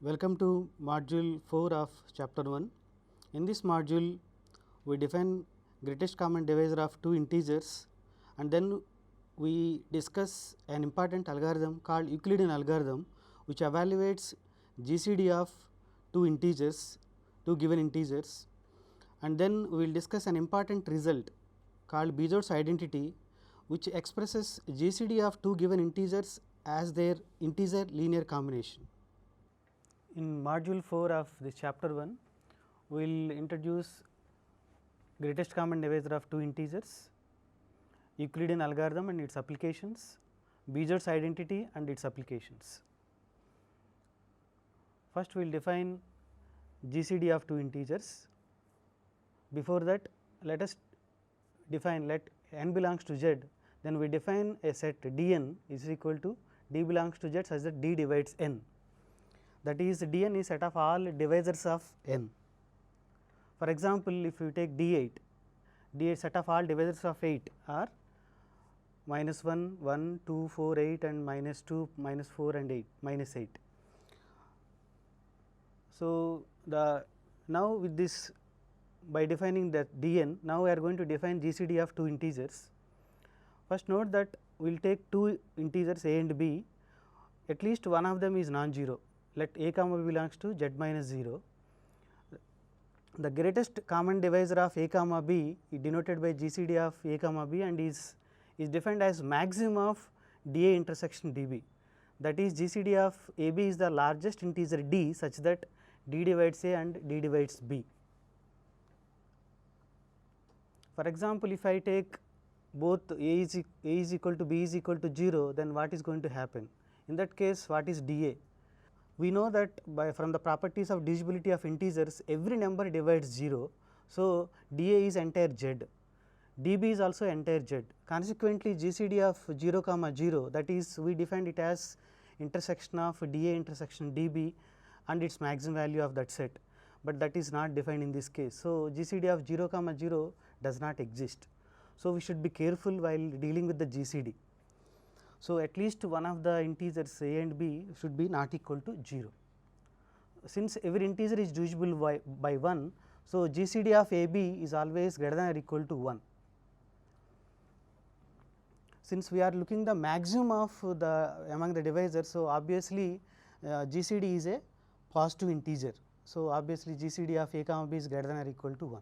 Welcome to module 4 of chapter 1. In this module, we define greatest common divisor of two integers and then we discuss an important algorithm called Euclidean algorithm, which evaluates GCD of two given integers, and then we will discuss an important result called Bezoart's identity, which expresses GCD of two given integers as their integer linear combination. In module 4 of this chapter 1, we will introduce greatest common divisor of two integers, Euclidean algorithm and its applications, Bezoart's identity and its applications. First, we will define GCD of two integers. Before that, let us define, let n belongs to Z, then we define a set Dn is equal to D belongs to Z such that D divides n. That is, Dn is set of all divisors of n. For example, if you take D8, D8 set of all divisors of 8 are minus 1, 1, 2, 4, 8 and minus 2, minus 4 and 8, minus 8. So, now with this, by defining that Dn, now we are going to define GCD of two integers. First, note that we will take two integers a and b, at least one of them is non-zero. Let a comma b belongs to z minus 0. The greatest common divisor of a comma b is denoted by GCD of a comma b and is defined as maximum of dA intersection dB. That is, GCD of a b is the largest integer d such that d divides a and d divides b. For example, if I take both a is equal to b is equal to 0, then what is going to happen? In that case, what is dA? We know that from the properties of divisibility of integers, every number divides 0. So, dA is entire z, dB is also entire z. Consequently, GCD of 0 comma 0, that is, we defined it as intersection of dA intersection dB and its maximum value of that set, but that is not defined in this case. So, GCD of 0 comma 0 does not exist. So, we should be careful while dealing with the GCD. So, at least one of the integers a and b should be not equal to 0. Since every integer is divisible by 1, so GCD of a b is always greater than or equal to 1. Since we are looking the maximum of among the divisors, so obviously GCD is a positive integer. So, obviously GCD of a comma b is greater than or equal to 1.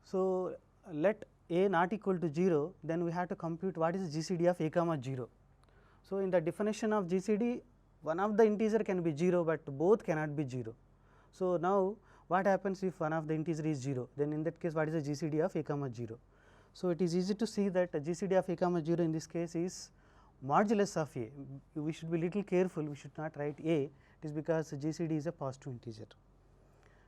So, let a not equal to 0, then we have to compute what is GCD of a comma 0. So, in the definition of GCD, one of the integer can be 0, but both cannot be 0. So, now what happens if one of the integer is 0, then in that case what is the GCD of a comma 0. So, it is easy to see that GCD of a comma 0 in this case is modulus of a. We should be little careful, we should not write a, it is because GCD is a positive integer.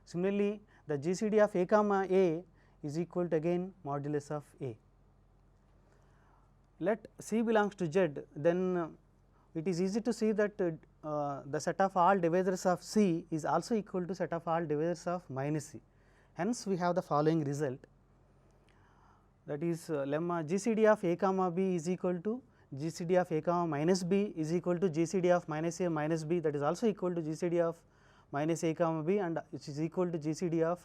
Similarly, the GCD of a comma a is equal to again modulus of a. Let C belongs to Z, then it is easy to see that the set of all divisors of C is also equal to set of all divisors of minus C. Hence, we have the following result, that is lemma GCD of a comma b is equal to GCD of a comma minus b is equal to GCD of minus a minus b, that is also equal to GCD of minus a comma b, and it is equal to GCD of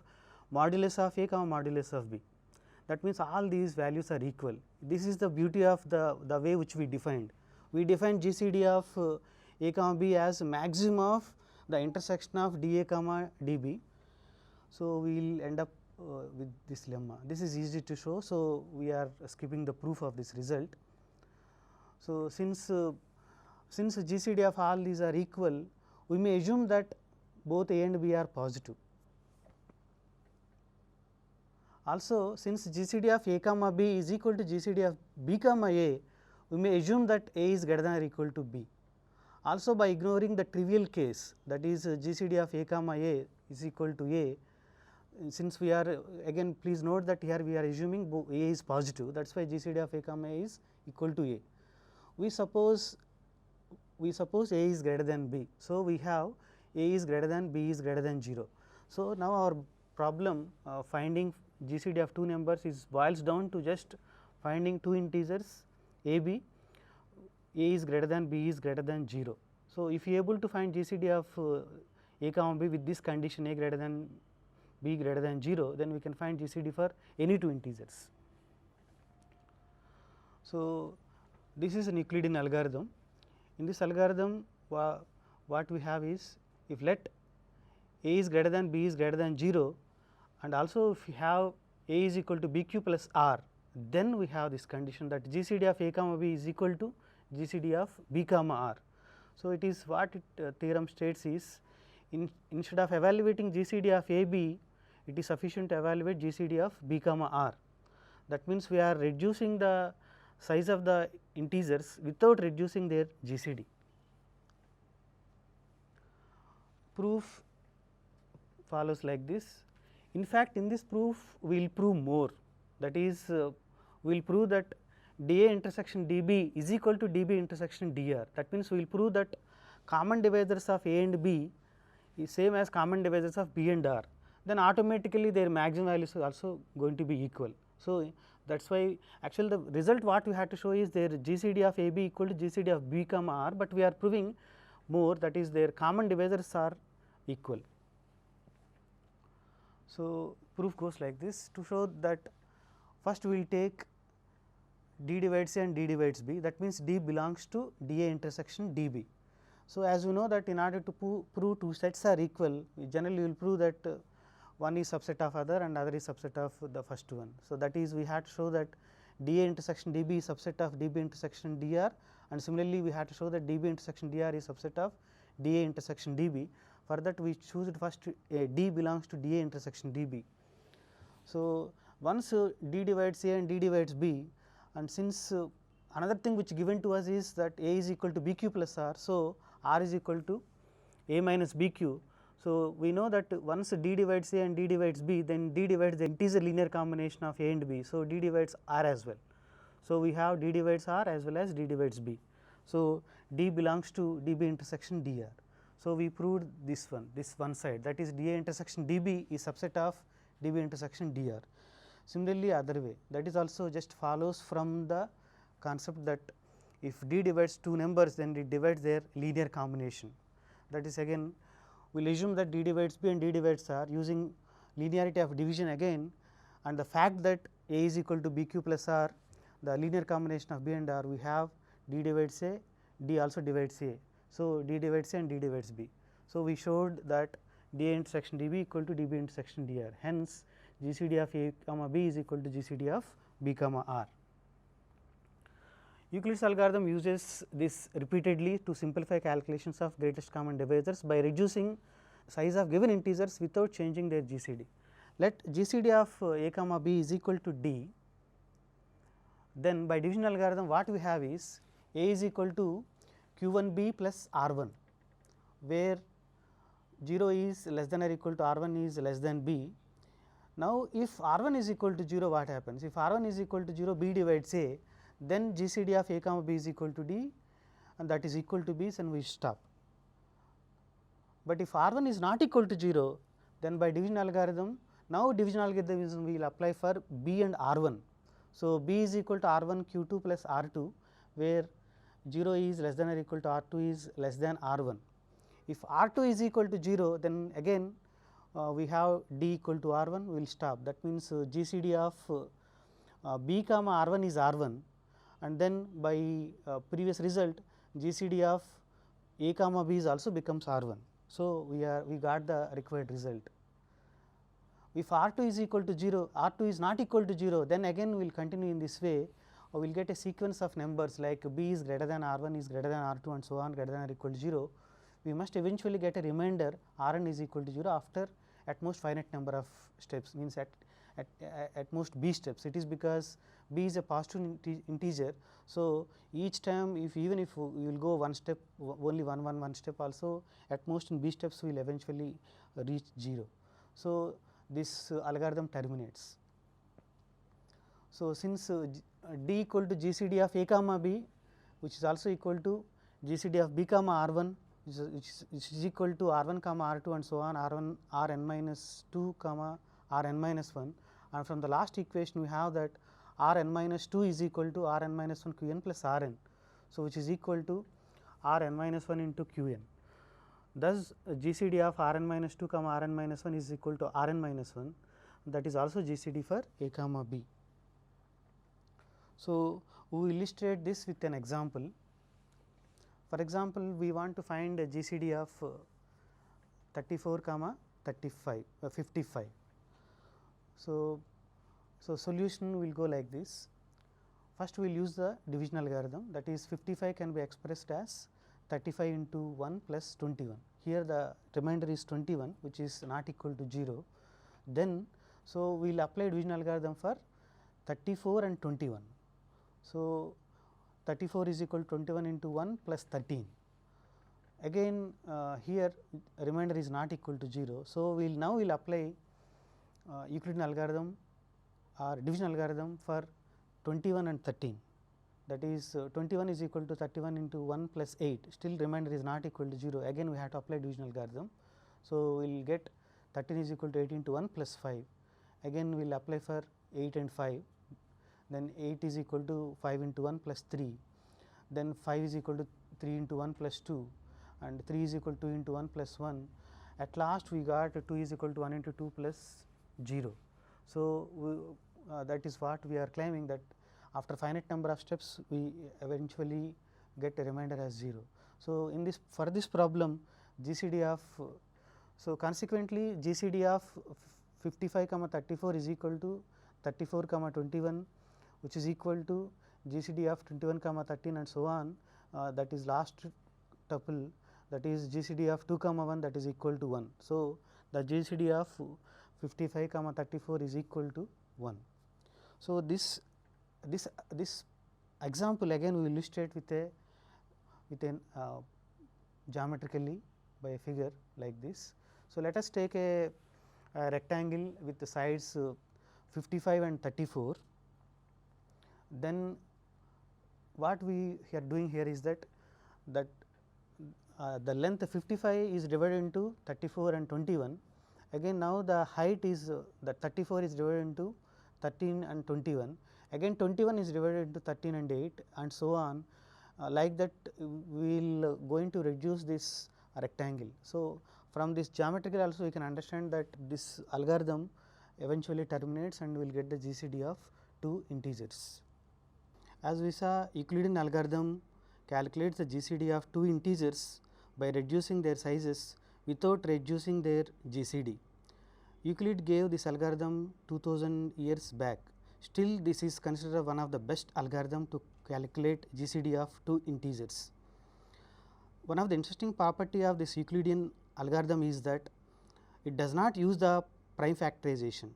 modulus of a comma modulus of b. That means, all these values are equal. This is the beauty of the way which we defined. We defined GCD of a comma b as maximum of the intersection of dA comma dB. So, we will end up with this lemma. This is easy to show. So, we are skipping the proof of this result. So, since GCD of all these are equal, we may assume that both a and b are positive. Also, since GCD of a comma b is equal to GCD of b comma a, we may assume that a is greater than or equal to b. Also, by ignoring the trivial case, that is GCD of a comma a is equal to a, since we are again please note that here we are assuming a is positive, that is why GCD of a comma a is equal to a. We suppose a is greater than b. So, we have a is greater than b is greater than 0. So, now our problem finding GCD of two numbers boils down to just finding two integers a b, a is greater than b is greater than 0. So, if you are able to find GCD of a comma b with this condition a greater than b greater than 0, then we can find GCD for any two integers. So, this is an Euclidean algorithm. In this algorithm, what we have is, if let a is greater than b is greater than 0, and also if we have a is equal to b q plus r, then we have this condition that GCD of a comma b is equal to GCD of b comma r. So, it is what theorem states is, instead of evaluating GCD of a b, it is sufficient to evaluate GCD of b comma r. That means, we are reducing the size of the integers without reducing their GCD. Proof follows like this. In fact, in this proof we will prove more, that is we will prove that dA intersection dB is equal to dB intersection dr. That means, we will prove that common divisors of A and B is same as common divisors of B and R, then automatically their maximum values are also going to be equal. So, that is why actually the result what we had to show is their GCD of A B equal to GCD of B comma R, but we are proving more, that is their common divisors are equal. So, proof goes like this. To show that, first we will take D divides A and D divides B, that means D belongs to dA intersection dB. So, as we know that in order to prove two sets are equal, we generally will prove that one is subset of other and other is subset of the first one. So, that is we had to show that dA intersection dB is subset of dB intersection dr, and similarly we had to show that dB intersection dr is subset of dA intersection dB. For that we choose it first D belongs to dA intersection dB. So, once D divides A and D divides B, and since another thing which given to us is that A is equal to B q plus R. So, R is equal to A minus B q. So, we know that once D divides A and D divides B, then D divides the integer linear combination of A and B. So, D divides R as well. So, we have D divides R as well as D divides B. So, D belongs to dB intersection dr. So, we proved this one side, that is dA intersection dB is subset of dB intersection dr. Similarly, other way, that is also just follows from the concept that if D divides two numbers, then it divides their linear combination. That is, again we will assume that D divides B and D divides R using linearity of division again, and the fact that A is equal to B q plus R, the linear combination of B and R, we have D divides A, D also divides A. So, D divides A and D divides B. So, we showed that dA intersection dB equal to dB intersection dr. Hence, GCD of A comma B is equal to GCD of B comma R. Euclid's algorithm uses this repeatedly to simplify calculations of greatest common divisors by reducing size of given integers without changing their GCD. Let GCD of A comma B is equal to D, then by division algorithm what we have is A is equal to Q1B plus R1, where 0 is less than or equal to R1 is less than B. Now, if R1 is equal to 0, what happens? If R1 is equal to 0, B divides A, then GCD of A comma B is equal to D, and that is equal to B, and we stop. But if R1 is not equal to 0, then by division algorithm, now division algorithm we will apply for B and R1. So, B is equal to R1 Q2 plus R2, where 0 is less than or equal to R2 is less than R1. If R2 is equal to 0, then again we have D equal to R1, we will stop. That means, GCD of B comma R1 is R1, and then by previous result GCD of A comma B is also becomes R1. So, we got the required result. If R2 is equal to 0, R2 is not equal to 0, then again we will continue in this way. We will get a sequence of numbers like B is greater than R1 is greater than R2 and so on greater than or equal to 0. We must eventually get a remainder Rn is equal to 0 after at most finite number of steps, means at most B steps. It is because B is a positive integer. So, each time even if we will go one step, only one step also, at most in B steps we will eventually reach 0. So, this algorithm terminates. So, since D equal to GCD of A comma B, which is also equal to GCD of B comma R1, which is equal to R1 comma R2 and so on, R1 Rn minus 2 comma Rn minus 1, and from the last equation we have that Rn minus 2 is equal to Rn minus 1 Qn plus Rn. So, which is equal to r n minus 1 into q n. Thus, GCD of r n minus 2 comma r n minus 1 is equal to r n minus 1, that is also GCD for a comma b. So, we will illustrate this with an example. For example, we want to find a GCD of 34 comma 35 55. So, solution will go like this. First, we will use the division algorithm, that is 55 can be expressed as 35 into 1 plus 21. Here the remainder is 21, which is not equal to 0. Then, so we will apply division algorithm for 34 and 21. So, 34 is equal to 21 into 1 plus 13. Again here remainder is not equal to 0. So, we will now apply Euclidean algorithm or division algorithm for 21 and 13, that is 21 is equal to 31 into 1 plus 8, still remainder is not equal to 0, again we have to apply division algorithm. So, we will get 13 is equal to 8 into 1 plus 5, again we will apply for 8 and 5, then 8 is equal to 5 into 1 plus 3, then 5 is equal to 3 into 1 plus 2, and 3 is equal to 2 into 1 plus 1. At last we got 2 is equal to 1 into 2 plus 0. So, that is what we are claiming, that after finite number of steps we eventually get a remainder as 0. So, in this for this problem GCD of, so consequently GCD of 55 comma 34 is equal to 34 comma 21, which is equal to GCD of 21 comma 13 and so on, that is last tuple, that is GCD of 2 comma 1, that is equal to 1. So, the GCD of 55 comma 34 is equal to 1. So, this example again we will illustrate with an geometrically by a figure like this. So, let us take a rectangle with the sides 55 and 34. Then what we are doing here is that the length 55 is divided into 34 and 21. Again now the height is the 34 is divided into 13 and 21, again 21 is divided into 13 and 8 and so on, like that we will going to reduce this rectangle. So, from this geometrical also we can understand that this algorithm eventually terminates and we will get the GCD of 2 integers. As we saw, Euclidean algorithm calculates the GCD of 2 integers by reducing their sizes without reducing their GCD. Euclid gave this algorithm 2000 years back. Still, this is considered one of the best algorithm to calculate GCD of 2 integers. One of the interesting property of this Euclidean algorithm is that it does not use the prime factorization.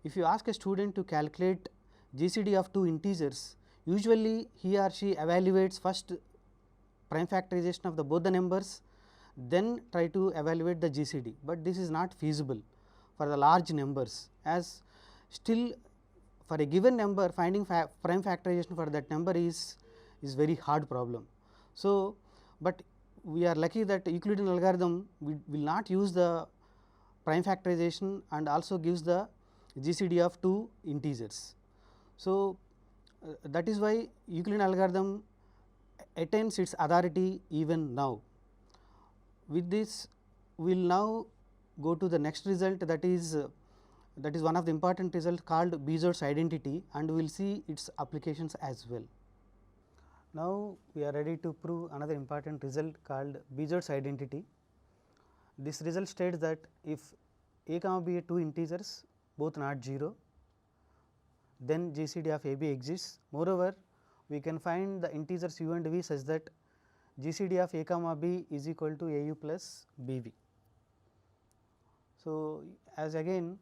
If you ask a student to calculate GCD of 2 integers, usually he or she evaluates first prime factorization of the both the numbers, then try to evaluate the GCD, but this is not feasible for the large numbers, as still for a given number finding prime factorization for that number is very hard problem. So, but we are lucky that Euclidean algorithm will not use the prime factorization and also gives the GCD of 2 integers. So, that is why Euclidean algorithm attains its authority even now. With this, we will now go to the next result, that is one of the important results called Bezoart's identity, and we will see its applications as well. Now, we are ready to prove another important result called Bezoart's identity. This result states that if a comma b are 2 integers both not 0, then GCD of AB exists. Moreover, we can find the integers u and v such that GCD of a comma b is equal to AU plus BV. So, as again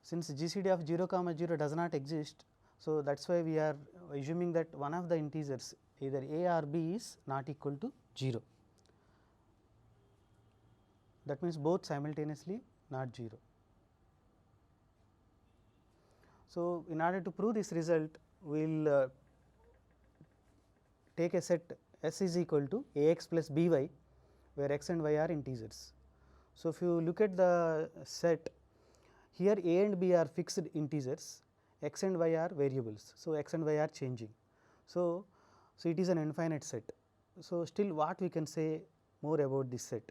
since GCD of 0 comma 0 does not exist, so that is why we are assuming that one of the integers either a or b is not equal to 0. That means both simultaneously not 0. So, in order to prove this result, we will take a set S is equal to Ax plus By, where x and y are integers. So, if you look at the set, here a and b are fixed integers, x and y are variables. So, x and y are changing. So, it is an infinite set. So, still what we can say more about this set?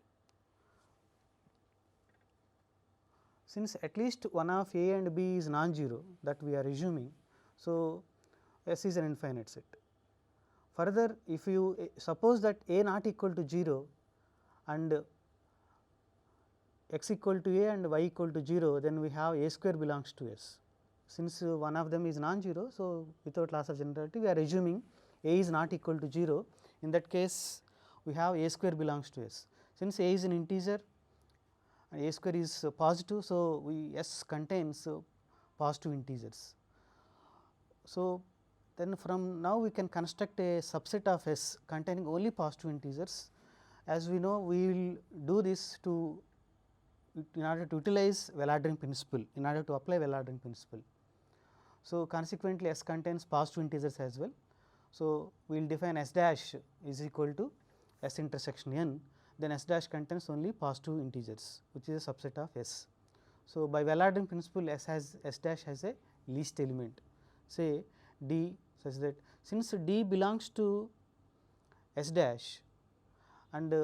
Since at least one of A and B is non-zero, that we are assuming. So, S is an infinite set. Further, if you suppose that A not equal to 0 and x equal to A and y equal to 0, then we have A square belongs to S. Since one of them is non-zero, so without loss of generality we are assuming A is not equal to 0. In that case, we have A square belongs to S. Since A is an integer and A square is positive, so we S contains positive integers. So, then from now we can construct a subset of S containing only positive integers. As we know, we will do this to in order to utilize well ordering principle, in order to apply well ordering principle. So, consequently, S contains positive integers as well. So, we will define S dash is equal to S intersection n, then S dash contains only positive integers, which is a subset of S. So, by well ordering principle, S dash has a least element, say D, such that since D belongs to S dash and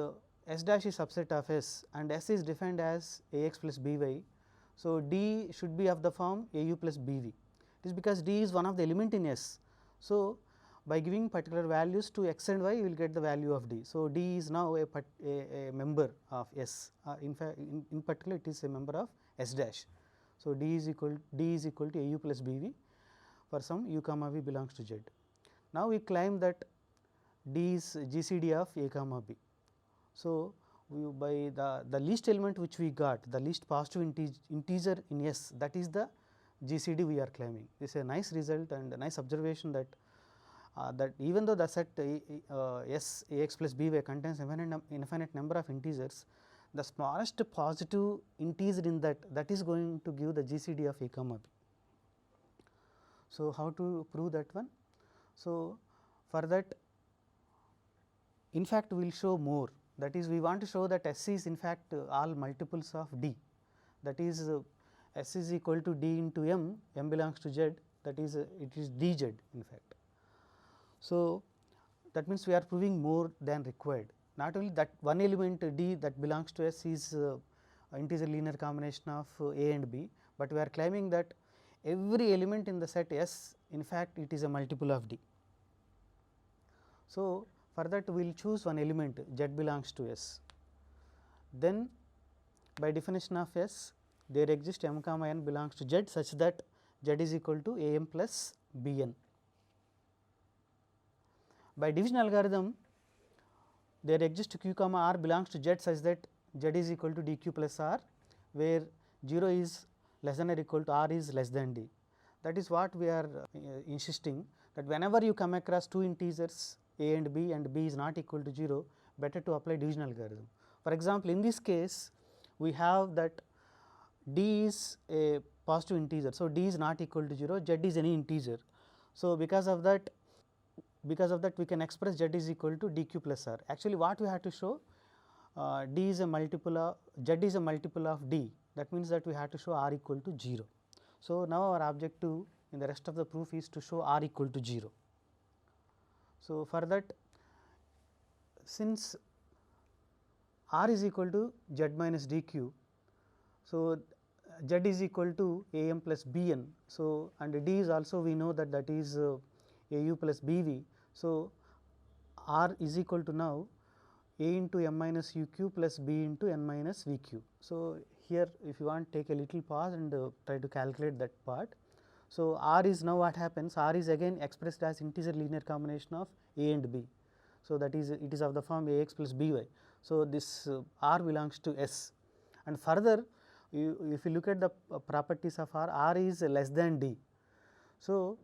S dash is subset of S and S is defined as A x plus B y. So, D should be of the form A u plus B v. It is because D is one of the element in S. So, by giving particular values to x and y, you will get the value of D. So, D is now a member of S, in fact in particular it is a member of S dash. So, D is equal to A u plus B v for some u comma v belongs to Z. Now, we claim that D is GCD of A comma B. So, by the least element which we got, the least positive integer in S, that is the GCD we are claiming. This is a nice result and a nice observation that that even though the set S A x plus B y contains infinite number of integers, the smallest positive integer in that is going to give the GCD of A comma B. So, how to prove that one? So, for that, in fact, we will show more, that is we want to show that S is in fact all multiples of D, that is S is equal to D into M, M belongs to Z, that is it is dZ in fact. So, that means we are proving more than required. Not only that one element D that belongs to S is integer linear combination of A and B, but we are claiming that every element in the set S, in fact it is a multiple of D. So, for that we will choose one element Z belongs to S. Then by definition of S, there exists M comma n belongs to Z such that Z is equal to A m plus B n. By division algorithm, there exists Q comma R belongs to Z such that Z is equal to D q plus R, where 0 is less than or equal to R is less than D. That is what we are insisting, that whenever you come across two integers A and B is not equal to 0, better to apply division algorithm. For example, in this case we have that D is a positive integer. So, D is not equal to 0, Z is any integer. So, because of that we can express Z is equal to D q plus R. Actually, what we have to show, D is a multiple of Z is a multiple of D, that means that we have to show R equal to 0. So, now our objective in the rest of the proof is to show R equal to 0. So, for that, since R is equal to Z minus dq, so Z is equal to A m plus B n. So, and D is also we know that that is A u plus B v. So, R is equal to now A into m minus u q plus B into n minus v q. So, here if you want take a little pause and try to calculate that part. So, R is now what happens, R is again expressed as integer linear combination of A and B. So, that is it is of the form A x plus B y. So, this R belongs to S, and further if you look at the properties of R is less than D. So,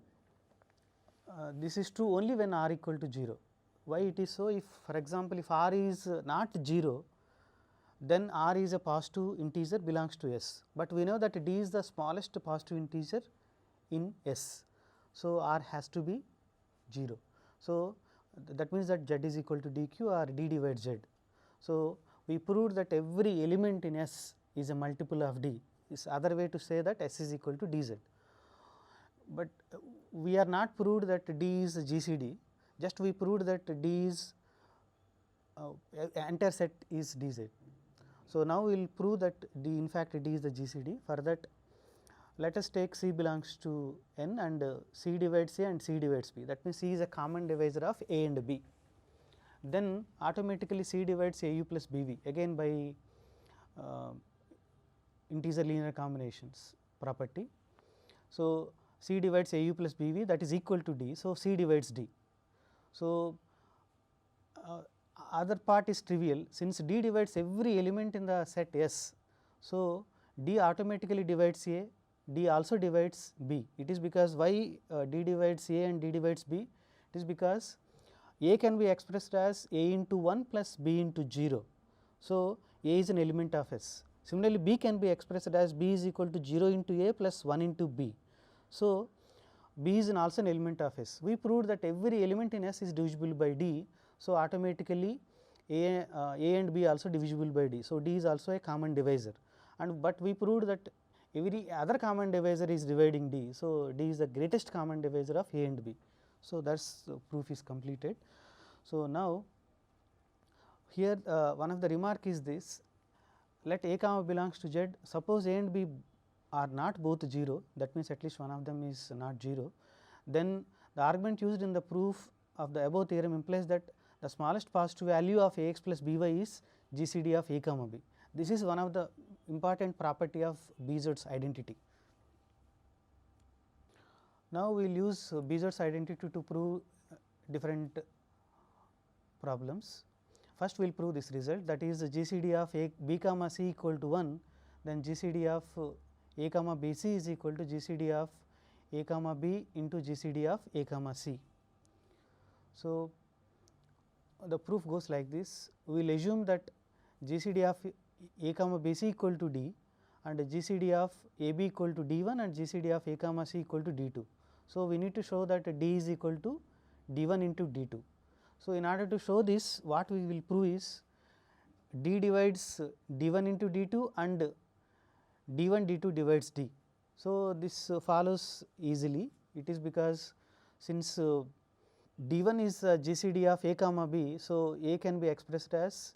this is true only when R equal to 0. Why it is so? If for example, if R is not 0, then R is a positive integer belongs to S, but we know that D is the smallest positive integer in S. So, R has to be 0. So, that means that Z is equal to dq or D divided Z. So, we proved that every element in S is a multiple of D, is other way to say that S is equal to dZ. But we are not proved that D is GCD, just we proved that D is entire set is dz. So, now we will prove that D in fact D is the GCD. For that, let us take C belongs to N and C divides A and C divides B, that means C is a common divisor of A and B. Then automatically C divides AU plus BV again by integer linear combinations property. So, C divides AU plus BV, that is equal to D. So, C divides D. So, other part is trivial, since D divides every element in the set S. So, D automatically divides A, D also divides B. It is because why D divides A and D divides B? It is because A can be expressed as A into 1 plus B into 0. So, A is an element of S. Similarly, B can be expressed as B is equal to 0 into A plus 1 into B. So, B is also an element of S. We proved that every element in S is divisible by D. So, automatically A and B also divisible by D. So, D is also a common divisor, and but we proved that every other common divisor is dividing D. So, D is the greatest common divisor of A and B. So, that is proof is completed. So, now here one of the remark is this: let A comma belongs to Z, suppose A and B are not both 0, that means at least one of them is not 0, then the argument used in the proof of the above theorem implies that the smallest positive value of A x plus b y is GCD of A comma b. This is one of the important property of Bezoart's identity. Now, we will use Bezoart's identity to prove different problems. First, we will prove this result, that is GCD of A b comma c equal to 1, then GCD of A comma b c is equal to GCD of A comma b into GCD of A comma c. So, the proof goes like this: we will assume that GCD of A comma b c equal to D and GCD of A b equal to D 1 and GCD of A comma c equal to D 2. So, we need to show that D is equal to D 1 into D 2. So, in order to show this, what we will prove is D divides D 1 into D 2 and D 1 D 2 divides D. So, this follows easily. It is because since D 1 is GCD of A comma b. So, A can be expressed as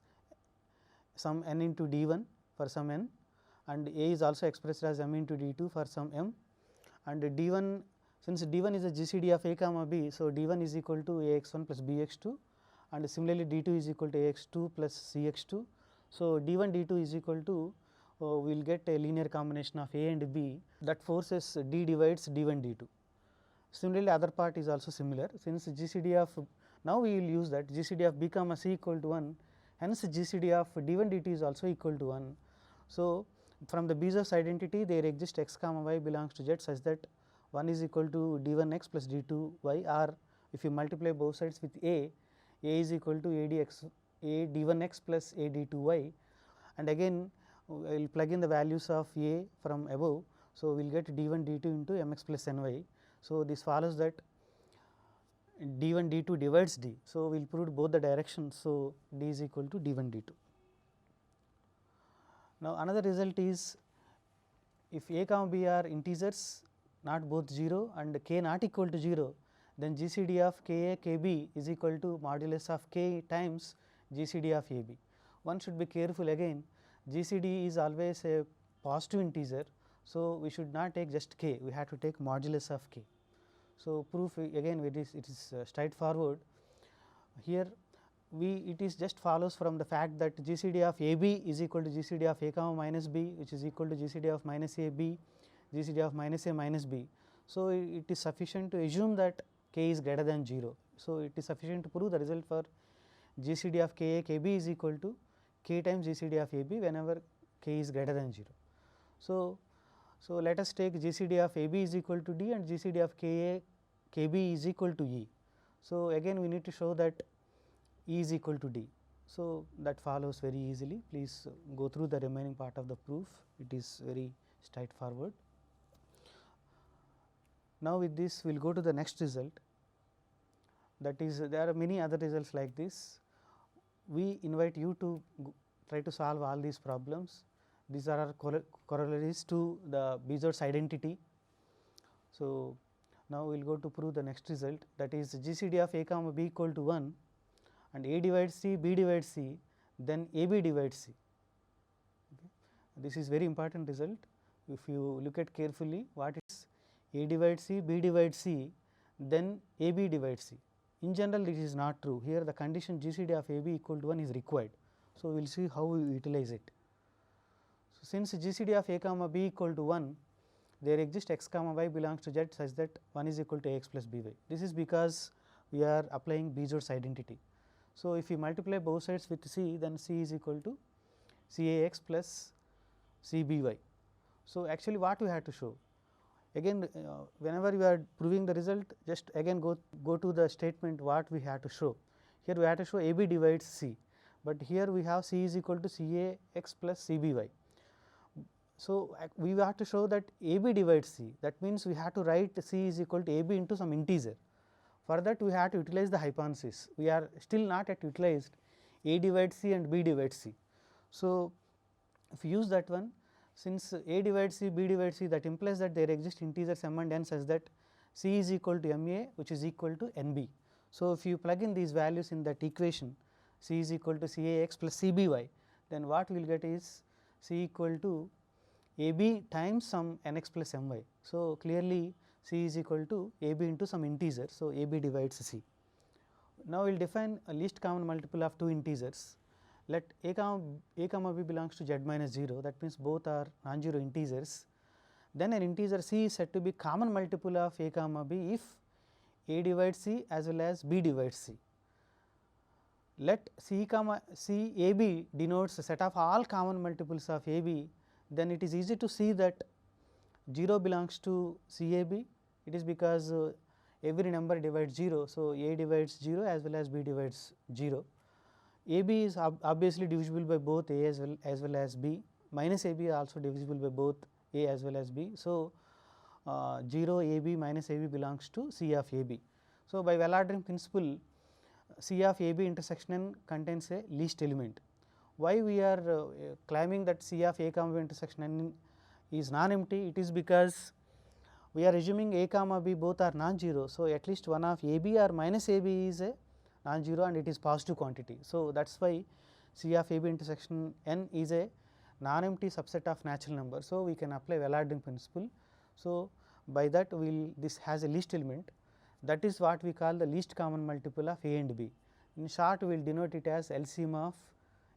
some n into D 1 for some n, and A is also expressed as m into D 2 for some m, and D 1, since D 1 is a GCD of A comma b. So, D 1 is equal to A x 1 plus B x 2, and similarly D 2 is equal to A x 2 plus C x 2. So, D 1 D 2 is equal to we will get a linear combination of A and B that forces D divides D 1 D 2. Similarly, other part is also similar, since GCD of, now we will use that GCD of B comma C equal to 1, hence GCD of D 1 D 2 is also equal to 1. So, from the Bezoart's identity there exists x comma y belongs to Z such that 1 is equal to D 1 x plus D 2 y, or if you multiply both sides with A is equal to A D 1 x plus A D 2 y, and again I will plug in the values of A from above. So, we will get D 1 D 2 into m x plus n y. So, this follows that D 1 D 2 divides D. So, we will prove both the directions. So, D is equal to D 1 D 2. Now, another result is if A comma B are integers not both 0 and k not equal to 0, then GCD of k a k b is equal to modulus of k times GCD of A b. One should be careful again, GCD is always a positive integer. So, we should not take just k, we have to take modulus of k. So, proof again it is straightforward. Here it is just follows from the fact that GCD of A b is equal to GCD of A comma minus b, which is equal to GCD of minus A b, GCD of minus A minus b. So, it is sufficient to assume that k is greater than 0. So, it is sufficient to prove the result for GCD of k a k b is equal to k times GCD of A b whenever k is greater than 0. So, let us take GCD of A b is equal to D and GCD of k a k b is equal to E. So, again we need to show that E is equal to D. So, that follows very easily. Please go through the remaining part of the proof, it is very straightforward. Now, with this we will go to the next result, that is there are many other results like this. We invite you to try to solve all these problems. These are our corollaries to the Bezoart's identity. So, now we will go to prove the next result, that is GCD of A comma B equal to 1 and A divides C, B divides C, then AB divides C. Okay. This is very important result. If you look at carefully, what is A divides C, B divides C, then AB divides C. In general, this is not true. Here the condition GCD of AB equal to 1 is required. So, we will see how we utilize it. So, since GCD of A comma B equal to 1, there exists x comma y belongs to Z such that 1 is equal to Ax plus By. This is because we are applying Bezoart's identity. So, if we multiply both sides with C, then C is equal to Cax plus Cby. So, actually what we have to show? Again, whenever you are proving the result, just again go to the statement what we have to show. Here we have to show AB divides C, but here we have C is equal to Cax plus Cby. So, we have to show that AB divides C, that means we have to write C is equal to AB into some integer. For that we have to utilize the hypothesis. We are still not yet utilized A divides C and B divides C. So, if you use that one, since A divides C, B divides C, that implies that there exist integers m and n such that C is equal to m A, which is equal to n B. So, if you plug in these values in that equation, C is equal to Cax plus Cby, then what we will get is C equal to A B times some n x plus m y. So, clearly C is equal to A B into some integer. So, A B divides C. Now, we will define a least common multiple of two integers. Let A comma B belongs to Z minus 0, that means both are non-zero integers. Then an integer C is said to be common multiple of A comma B if A divides C as well as B divides C. Let C comma C A B denotes a set of all common multiples of A B, then it is easy to see that 0 belongs to C A B. It is because every number divides 0. So, A divides 0 as well as B divides 0. A B is obviously divisible by both A as well as B, minus A B also divisible by both A as well as B. So, 0 A B minus A B belongs to C of A B. So, by well ordering principle, C of A B intersection n contains a least element. Why we are claiming that C of A comma B intersection n is non-empty? It is because we are assuming A comma B both are non-zero. So, at least one of A B or minus A B is a non-zero and it is positive quantity. So, that is why C of A B intersection n is a non-empty subset of natural number. So, we can apply well ordering principle. So, by that this has a least element, that is what we call the least common multiple of A and B. In short, we will denote it as LCM of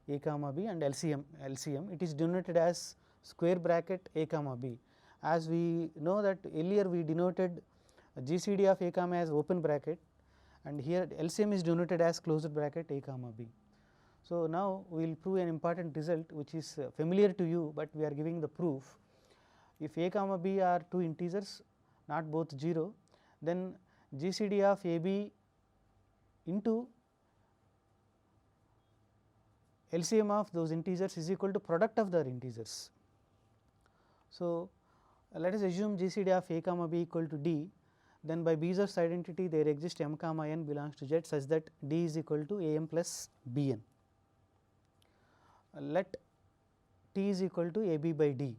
A comma B and LCM. It is denoted as square bracket A comma B. As we know that earlier we denoted GCD of A comma as open bracket, and here LCM is denoted as closed bracket A comma B. So, now we will prove an important result which is familiar to you, but we are giving the proof. If A comma B are two integers not both 0, then GCD of A B into LCM of those integers is equal to product of their integers. So, let us assume GCD of A comma B equal to D, then by Bezoart's identity there exists m comma n belongs to Z such that D is equal to A m plus B n. Let T is equal to A B by D.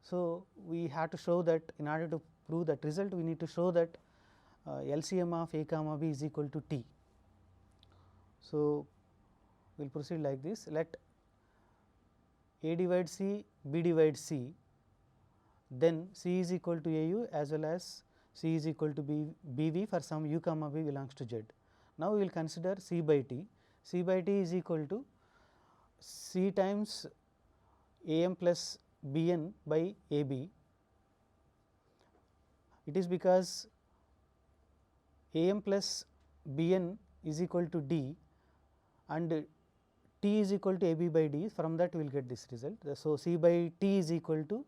So, we have to show that in order to prove that result we need to show that LCM of A comma B is equal to T. So, we will proceed like this. Let A divides C, B divides C, then C is equal to A U as well as C is equal to B V for some U comma B belongs to Z. Now, we will consider C by T. C by T is equal to C times A m plus B n by A B. It is because A m plus B n is equal to D and T is equal to A B by D, from that we will get this result. So, C by T is equal to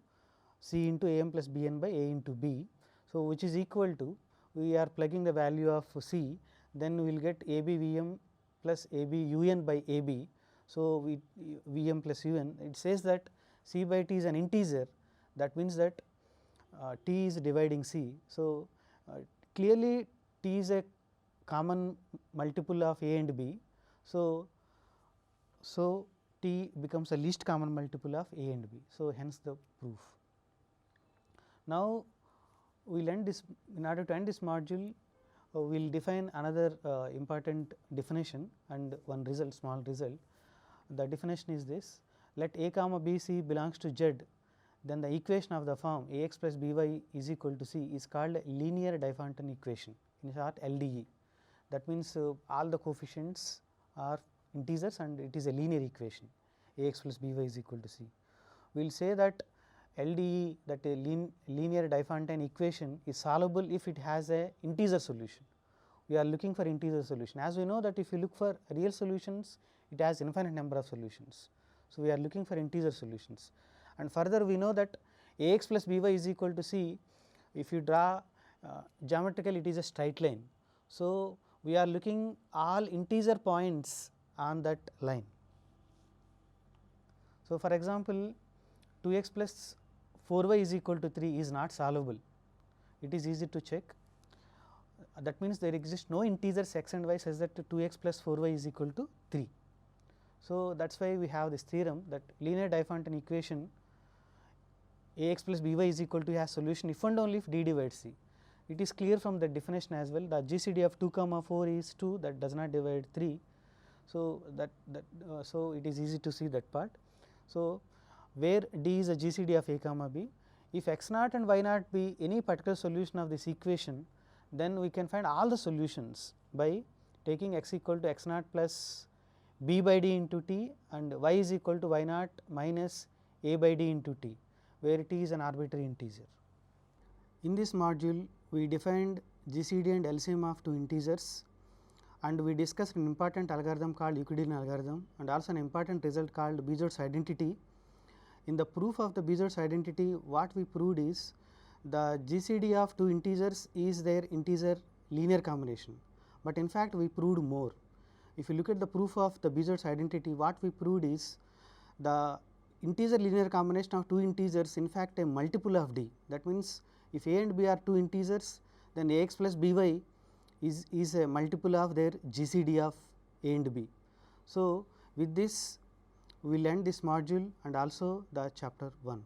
C into A m plus B n by A into B. So, which is equal to, we are plugging the value of C, then we will get A B V m plus A B U n by A B. So, V m plus U n, it says that C by T is an integer, that means that T is dividing C. So, clearly T is a common multiple of A and B. So, T becomes a least common multiple of A and B. So, hence the proof. Now, we will end this, in order to end this module, we will define another important definition and one result, small result. The definition is this: let A comma B C belongs to Z, then the equation of the form A x plus B y is equal to C is called linear Diophantine equation, in short LDE. That means all the coefficients are integers and it is a linear equation, A x plus B y is equal to C. We will say that LDE, that a linear Diophantine equation, is solvable if it has a integer solution. We are looking for integer solution. As we know that if you look for real solutions, it has infinite number of solutions. So, we are looking for integer solutions, and further we know that A x plus B y is equal to C. If you draw geometrically, it is a straight line. So, we are looking all integer points on that line. So, for example, 2x plus 4y is equal to 3 is not solvable. It is easy to check. That means there exists no integers x and y such that 2x plus 4y is equal to 3. So, that is why we have this theorem that linear Diophantine equation A x plus B y is equal to has solution if and only if D divides C. It is clear from the definition as well. The GCD of 2 comma 4 is 2, that does not divide 3. So, so it is easy to see that part. So, where D is a GCD of A comma B, if x naught and y naught be any particular solution of this equation, then we can find all the solutions by taking x equal to x naught plus b by d into t and y is equal to y naught minus a by d into t, where t is an arbitrary integer. In this module, we defined GCD and LCM of two integers, and we discussed an important algorithm called Euclidean algorithm and also an important result called Bezoart's identity. In the proof of the Bezoart's identity, what we proved is the GCD of two integers is their integer linear combination, but in fact we proved more. If you look at the proof of the Bezoart's identity, what we proved is the integer linear combination of two integers in fact a multiple of D. That means, if A and B are two integers, then A x plus B y is a multiple of their GCD of A and B. So, with this we will end this module and also the chapter 1.